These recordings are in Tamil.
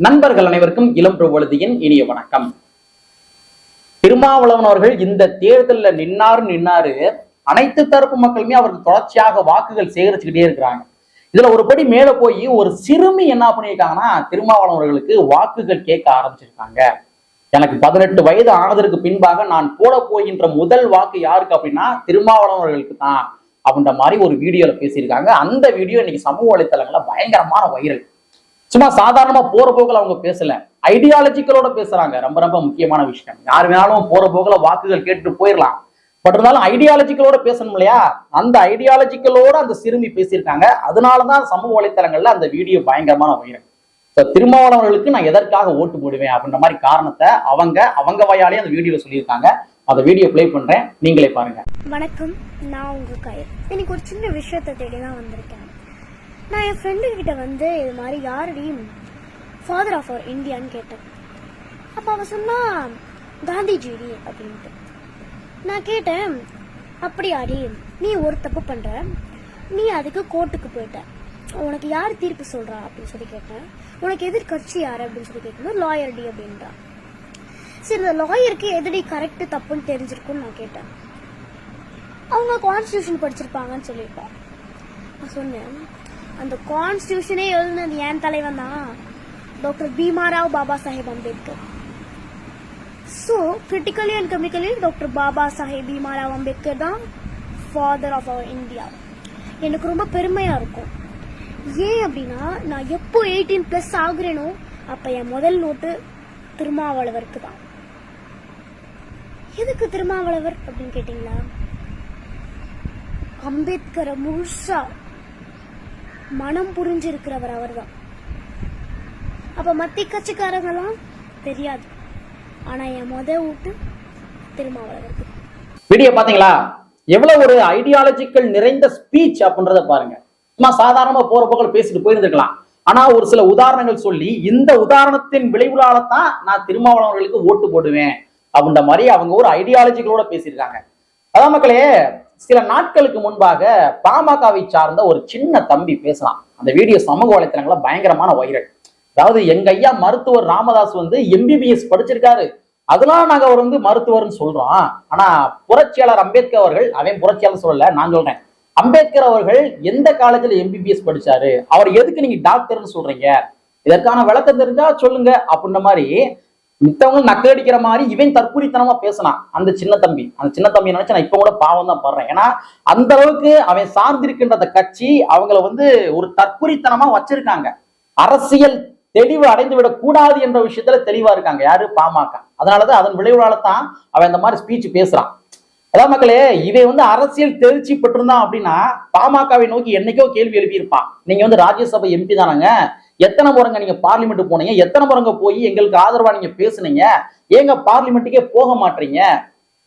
நண்பர்கள் அனைவருக்கும் இளம் பிரபலதியின் இனிய வணக்கம். திருமாவளவன் அவர்கள் இந்த தேர்தலில் நின்னாரு. அனைத்து தரப்பு மக்களுமே அவருக்கு தொடர்ச்சியாக வாக்குகள் சேகரிச்சுக்கிட்டே இருக்கிறாங்க. இதுல ஒரு படி மேல போய் ஒரு சிறுமி என்ன பண்ணியிருக்காங்கன்னா, திருமாவளவன் அவர்களுக்கு வாக்குகள் கேட்க ஆரம்பிச்சிருக்காங்க. எனக்கு 18 வயது ஆனதற்கு பின்பாக நான் போட போகின்ற முதல் வாக்கு யாருக்கு அப்படின்னா திருமாவளவன் அவர்களுக்கு தான் அப்படின்ற மாதிரி ஒரு வீடியோல பேசியிருக்காங்க. அந்த வீடியோ இன்னைக்கு சமூக வலைத்தளங்கள்ல பயங்கரமான வைரல். சும்மா சாதாரணமா போற போக்குல அவங்க பேசல, ஐடியாலஜிக்கலோட பேசுறாங்க. ரொம்ப ரொம்ப முக்கியமான விஷயம். யார் வேணாலும் போற போக்குல வாக்குகள் கேட்டுட்டு போயிடலாம், பட் இருந்தாலும் ஐடியாலஜிக்கலோட பேசணும் இல்லையா? அந்த ஐடியாலஜிக்கலோட அந்த சிறுமி பேசியிருக்காங்க. அதனாலதான் சமூக வலைத்தளங்கள்ல அந்த வீடியோ பயங்கரமான வைரல். திருமாவளவர்களுக்கு நான் எதற்காக ஓட்டு போடுவேன் அப்படின்ற மாதிரி காரணத்தை அவங்க வாயாலே அந்த வீடியோல சொல்லியிருக்காங்க. அந்த வீடியோ பிளே பண்றேன், நீங்களே பாருங்க. வணக்கம், நான் உங்க கயல். இன்னைக்கு ஒரு சின்ன விஷயத்தை தேடிதான் வந்திருக்கேன். நான் என் ஃப்ரெண்டு கிட்ட இது மாதிரி யாரடியும் ஃபாதர் ஆஃப் அவர் இந்தியான்னு கேட்டேன். அப்ப அவ சொன்னா காந்திஜிடி அப்படின்ட்டு. நான் கேட்டேன், அப்படியாடி, நீ ஒரு தப்பு பண்ற, நீ அதுக்கு கோர்ட்டுக்கு போயிட்ட, உனக்கு யார் தீர்ப்பு சொல்றா அப்படின்னு சொல்லி கேட்டேன். உனக்கு எதிர்கட்சி யாரு அப்படின்னு சொல்லி கேட்கணும். லாயர் டி அப்படின்றா. சரி, இந்த லாயருக்கு எதிரி கரெக்ட் தப்புன்னு தெரிஞ்சிருக்கும்னு நான் கேட்டேன். அவங்க கான்ஸ்டியூஷன் படிச்சிருப்பாங்கன்னு சொல்லியிருப்பான். நான் சொன்னேன், அந்த கான்ஸ்டியூஷனே எழுதுனது என் தலைவன் தான், doctor Bhimrao Baba Saheb Ambedkar. So critically and chemically doctor Baba Saheb Bhimrao Ambedkar தான் ஃபாதர் ஆஃப் அவர் இந்தியா. எனக்கு ரொம்ப பெருமையா இருக்கும். ஏன் அப்படின்னா, நான் எப்போ 18+ ஆகுறேனோ அப்ப என் முதல் நோட்டு திருமாவளவருக்கு தான். எதுக்கு திருமாவளவர் அப்படின்னு கேட்டீங்களா, அம்பேத்கரை முழுசா மனம் புரிஞ்சிருக்கிறவர் அவர் தான். அப்ப மத்திய கட்சிக்காரங்களாம் தெரியாது, ஆனா என் ஓட்டு திருமாவளவருக்கு. வீடியோ பாத்தீங்களா? எவ்வளவு ஒரு ஐடியாலஜிக்கல் நிறைந்த ஸ்பீச் அப்படின்றத பாருங்க. சும்மா சாதாரணமா போற போக்கில் பேசிட்டு போயிருந்துக்கலாம். ஆனா ஒரு சில உதாரணங்கள் சொல்லி, இந்த உதாரணத்தின் விளைவுலாலதான் நான் திருமாவளவர்களுக்கு ஓட்டு போடுவேன் அப்படின்ற மாதிரி அவங்க ஒரு ஐடியாலஜிகளோட பேசியிருக்காங்க. அதான் மக்களே, சில நாட்களுக்கு முன்பாக பாமகவை சார்ந்த ஒரு சின்ன தம்பி பேசலாம். அந்த வீடியோ சமூக வலைத்தளங்கள பயங்கரமான வைரல். அதாவது, எங்க ஐயா மருத்துவர் ராமதாஸ் MBBS படிச்சிருக்காரு, அதனால நாங்க அவர் மருத்துவர்னு சொல்றோம். ஆனா புரட்சியாளர் அம்பேத்கர் அவர்கள், அவன் புரட்சியாளர் சொல்லல, நான் சொல்றேன், அம்பேத்கர் அவர்கள் எந்த காலேஜ்ல MBBS படிச்சாரு, அவர் எதுக்கு நீங்க டாக்டர்னு சொல்றீங்க, இதற்கான விளக்கம் தெரிஞ்சா சொல்லுங்க அப்படின்ற மாதிரி மித்தவங்க நக்கடிக்கிற மாதிரி இவன் தற்குறித்தனமா பேசினான். அந்த சின்ன தம்பி நினைச்சு நான் இப்ப கூட பாவம் தான் படுறேன். ஏன்னா அந்த அளவுக்கு அவன் சார்ந்திருக்கின்ற கட்சி அவங்கள ஒரு தற்குறித்தனமா வச்சிருக்காங்க. அரசியல் தெளிவு அடைந்து விடக் கூடாது என்ற விஷயத்துல தெளிவா இருக்காங்க. யாரு? பாமக. அதனாலதான் அதன் விளைவுனாலதான் அவன் இந்த மாதிரி ஸ்பீச் பேசுறான். அதான் மக்களே, இவன் அரசியல் தேர்ச்சி பெற்றிருந்தான் அப்படின்னா பாமகவை நோக்கி என்னைக்கோ கேள்வி எழுப்பியிருப்பான். நீங்க ராஜ்யசபை MP தானாங்க, எத்தனை முறைங்க நீங்க பார்லிமெண்ட் போனீங்க, எத்தனை முறைங்க போய் எங்களுக்கு ஆதரவா நீங்க பேசுனீங்க, ஏங்க பார்லிமெண்ட்டுக்கே போக மாட்டீங்க,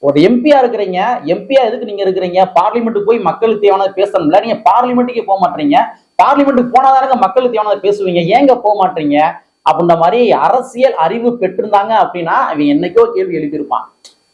ஒரு எம்பியா இருக்கிறீங்க, எம்பியா எதுக்கு நீங்க இருக்கிறீங்க, பார்லிமெண்ட்டுக்கு போய் மக்களுக்கு தேவையானதை பேசணும்ல, நீங்க பார்லிமெண்ட்டுக்கே போக மாட்டீங்க, பார்லிமெண்ட்டுக்கு போனாதானங்க மக்களுக்கு தேவையானதை பேசுவீங்க, ஏங்க போக மாட்டீங்க அப்படின்ற மாதிரி அரசியல் அறிவு பெற்றிருந்தாங்க அப்படின்னா அவன் என்னைக்கோ கேள்வி எழுப்பியிருப்பான்.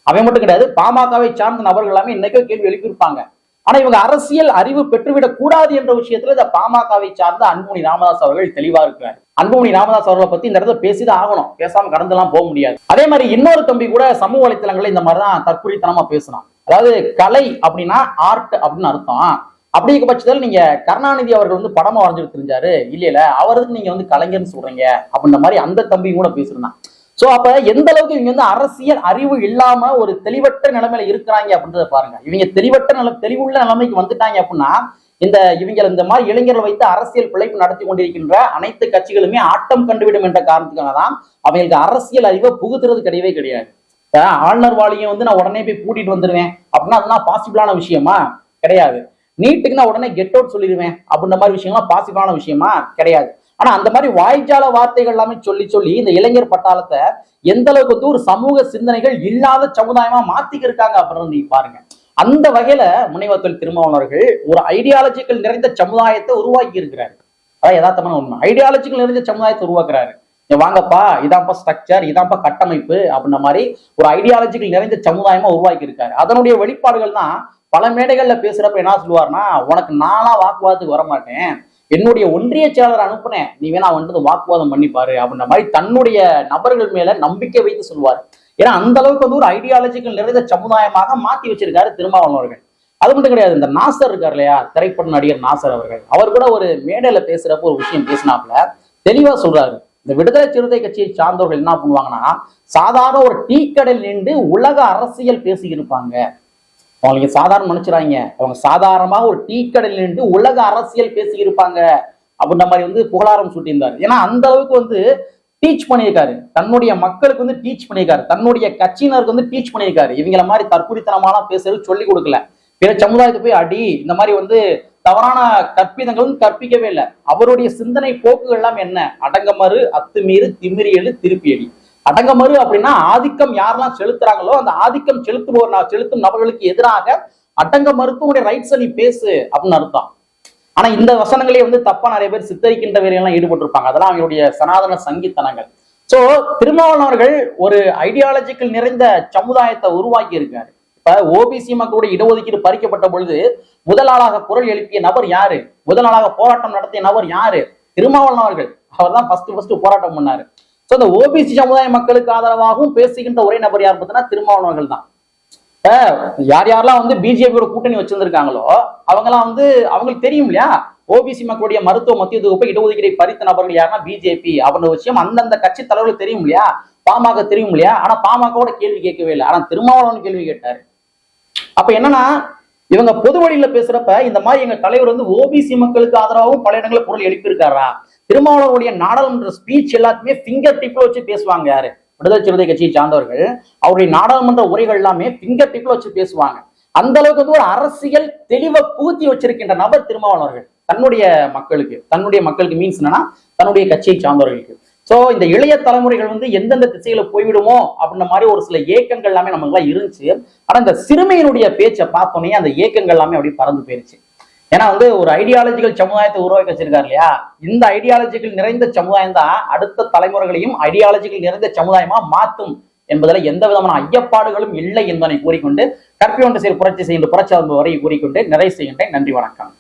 அவன் மட்டும் கிடையாது, பாமகவை சார்ந்த நபர்கள் எல்லாமே என்னைக்கோ கேள்வி எழுப்பியிருப்பாங்க. ஆனா இவங்க அரசியல் அறிவு பெற்றுவிடக் கூடாது என்ற விஷயத்துல இந்த பாமகவை சார்ந்த அன்புமணி ராமதாஸ் அவர்கள் தெளிவா இருக்கிறார். அன்புமணி ராமதாஸ் அவர்களை பத்தி இந்த இடத்துல பேசிதான் ஆகணும், பேசாம கடந்து எல்லாம் போக முடியாது. அதே மாதிரி இன்னொரு தம்பி கூட சமூக வலைத்தளங்களை இந்த மாதிரிதான் தற்குறித்தனமா பேசினான். அதாவது கலை அப்படின்னா ஆர்ட் அப்படின்னு அர்த்தம். அப்படிங்கிற பட்சத்தில் நீங்க கருணாநிதி அவர்கள் படமா வரைஞ்சிட்டு தெரிஞ்சாரு, இல்ல அவருக்கு நீங்க கலைஞர்னு சொல்றீங்க அப்படின்ற மாதிரி அந்த தம்பியும் கூட பேசிருந்தான். சோ அப்ப எந்த அளவுக்கு இவங்க அரசியல் அறிவு இல்லாம ஒரு தெளிவற்ற நிலைமையில இருக்கிறாங்க அப்படின்றத பாருங்க. இவங்க தெளிவுள்ள நிலைமைக்கு வந்துட்டாங்க அப்படின்னா இந்த மாதிரி இளைஞர்கள் வைத்து அரசியல் பிழைப்பு நடத்தி கொண்டிருக்கின்ற அனைத்து கட்சிகளுமே ஆட்டம் கண்டுவிடும் என்ற காரணத்துக்காக தான் அவங்களுக்கு அரசியல் அறிவை புகுத்துறது கிடையவே கிடையாது. ஆளுநர் வாலியம் நான் உடனே போய் கூட்டிட்டு வந்துருவேன் அப்படின்னா அதெல்லாம் பாசிபிளான விஷயமா கிடையாது. நீட்டுக்கு நான் உடனே கெட் அவுட் சொல்லிடுவேன் அப்படின்ற மாதிரி விஷயம்லாம் பாசிபிளான விஷயமா கிடையாது. ஆனா அந்த மாதிரி வாய்ஜால வார்த்தைகள் எல்லாமே சொல்லி இந்த இளைஞர் பட்டாளத்தை எந்த அளவுக்கு ஒரு சமூக சிந்தனைகள் இல்லாத சமுதாயமா மாத்திக்க இருக்காங்க அப்படின்னு நீங்க பாருங்க. அந்த வகையில முனைவர் திருமாவளவர்கள் ஒரு ஐடியாலஜிக்கல் நிறைந்த சமுதாயத்தை உருவாக்கி இருக்கிறாரு. அதான் யதார்த்தமான உண்மை. ஐடியாலஜிக்கல் நிறைந்த சமுதாயத்தை உருவாக்குறாரு. வாங்கப்பா, இதான்ப்பா ஸ்ட்ரக்சர், இதான்ப்பா கட்டமைப்பு அப்படின்ற மாதிரி ஒரு ஐடியாலஜிக்கல் நிறைந்த சமுதாயமா உருவாக்கி இருக்காரு. அதனுடைய வெளிப்பாடுகள் தான் பல மேடைகள்ல பேசுறப்ப என்ன சொல்லுவாருன்னா, உனக்கு நானா வாக்குவாதத்துக்கு வரமாட்டேன், என்னுடைய ஒன்றிய செயலாளர் அனுப்புனேன், நீ வேணா வந்து வாக்குவாதம் பண்ணிப்பாரு அப்படின்ற மாதிரி தன்னுடைய நபர்கள் மேல நம்பிக்கை வைத்து சொல்வார். ஏன்னா அந்த அளவுக்கு வந்து ஒரு ஐடியாலஜிக்கல் நிறைந்த சமுதாயமாக மாத்தி வச்சிருக்காரு திருமாவளவன் அவர்கள். அது மட்டும் கிடையாது, இந்த நாசர் இருக்கார் இல்லையா, திரைப்பட நடிகர் நாசர் அவர்கள், அவர் கூட ஒரு மேடையில பேசுறப்ப ஒரு விஷயம் பேசினாப்புல தெளிவா சொல்றாரு. இந்த விடுதலை சிறுத்தை கட்சியை சார்ந்தவர்கள் என்ன பண்ணுவாங்கன்னா, சாதாரண ஒரு டீ கடையில் நின்று உலக அரசியல் பேசி இருப்பாங்க. அவங்களுக்கு சாதாரண மனுஷராங்க, அவங்க சாதாரணமாக ஒரு டீ கடையில் நின்று உலக அரசியல் பேசி இருப்பாங்க அப்படின்ற மாதிரி வந்து புகழாரம் சூட்டியிருந்தார். ஏன்னா அந்த அளவுக்கு வந்து டீச் பண்ணியிருக்காரு, தன்னுடைய மக்களுக்கு வந்து டீச் பண்ணியிருக்காரு, தன்னுடைய கட்சியினருக்கு வந்து டீச் பண்ணியிருக்காரு. இவங்கள மாதிரி தற்குறித்தனமான பேசுறது சொல்லி கொடுக்கல, பிற சமுதாயத்தை போய் அடி இந்த மாதிரி வந்து தவறான கற்பிதங்களும் கற்பிக்கவே இல்லை. அவருடைய சிந்தனை போக்குகள் எல்லாம் என்ன, அடங்கமறு, அத்துமீறு, திமிரியலு, திருப்பியடி. அடங்கமறு அப்படின்னா ஆதிக்கம் யாரெல்லாம் செலுத்துறாங்களோ அந்த ஆதிக்கம் செலுத்தும் நபர்களுக்கு எதிராக அடங்க மறுத்துடைய ரைட்ஸை நீ பேசு அப்படின்னு அர்த்தம். ஆனா இந்த வசனங்களே வந்து தப்பா நிறைய பேர் சித்தரிக்கின்ற வேலையெல்லாம் ஈடுபட்டிருப்பாங்க. அதெல்லாம் அவங்களுடைய சனாதன சங்கித்தனங்கள். சோ திருமாவளவன் அவர்கள் ஒரு ஐடியாலஜிக்கல் நிறைந்த சமுதாயத்தை உருவாக்கி இருக்காரு. இப்ப ஓபிசி மக்களுடைய இடஒதுக்கீடு பறிக்கப்பட்ட பொழுது முதல் ஆளாக குரல் எழுப்பிய நபர் யாரு, முதல் ஆளாக போராட்டம் நடத்திய நபர் யாரு, திருமாவளவன் அவர்கள். அவர் தான் ஃபர்ஸ்ட் போராட்டம் பண்ணாரு. சோ இந்த ஓபிசி சமுதாய மக்களுக்கு ஆதரவாகவும் பேசுகின்ற ஒரே நபர் யார் பார்த்தீங்கன்னா திருமாவளவன் அவர்கள் தான். யார் யாரெல்லாம் வந்து பிஜேபியோட கூட்டணி வச்சிருந்திருக்காங்களோ அவங்கெல்லாம் வந்து அவங்களுக்கு தெரியும் இல்லையா, ஓபிசி மக்களுடைய மருத்துவ மத்திய தொகுப்பை இடஒதுக்கீடை பறித்த நபர்கள் யாருன்னா பிஜேபி அப்படின்ற விஷயம் அந்தந்த கட்சி தலைவர்கள் தெரியும் இல்லையா, பாமக தெரியும் இல்லையா. ஆனா பாமகவோட கேள்வி கேட்கவே இல்லை, ஆனா திருமாவளவன் கேள்வி கேட்டாரு. அப்ப என்னன்னா இவங்க பொது வழியில பேசுறப்ப இந்த மாதிரி எங்க தலைவர் வந்து ஓபிசி மக்களுக்கு ஆதரவாகவும் பல இடங்களில் குரல் எழுப்பியிருக்காரா. திருமாவளவனுடைய நாடாளுமன்ற ஸ்பீச் எல்லாத்துமே ஃபிங்கர் டிப்ல வச்சு பேசுவாங்க. யாரு, விடுதலை சிறுத்தை கட்சியை சார்ந்தவர்கள் அவருடைய நாடாளுமன்ற உரைகள் எல்லாமே ஃபிங்கர் டிப்ல வச்சு பேசுவாங்க. அந்த அளவுக்கு வந்து ஒரு அரசியல் தெளிவை பூத்தி வச்சிருக்கின்ற நபர் திருமாவளவர்கள் தன்னுடைய மக்களுக்கு மீன்ஸ் என்னன்னா தன்னுடைய கட்சியை சார்ந்தவர்களுக்கு. சோ இந்த இளைய தலைமுறைகள் வந்து எந்தெந்த திசையில போய்விடுமோ அப்படின்ற மாதிரி ஒரு சில ஏக்கங்கள் எல்லாமே நமக்கு எல்லாம் இருந்துச்சு. ஆனா இந்த சிறுமையினுடைய பேச்சை பார்த்தோன்னே அந்த ஏக்கங்கள் எல்லாமே அப்படியே பறந்து போயிருச்சு. ஏன்னா வந்து ஒரு ஐடியாலஜிக்கல் சமுதாயத்தை உருவாக்கி வச்சிருக்காரு இல்லையா, இந்த ஐடியாலஜிக்கல் நிறைந்த சமுதாயம் தான் அடுத்த தலைமுறைகளையும் ஐடியாலஜிக்கல் நிறைந்த சமுதாயமா மாற்றும் என்பதில் எந்த விதமான ஐயப்பாடுகளும் இல்லை என்பதை கூறிக்கொண்டு கற்பி ஒன்று புரட்சி செய்கின்ற புரட்சி வரை கூறிக்கொண்டு நிறைவு செய்கின்றேன். நன்றி, வணக்கம்.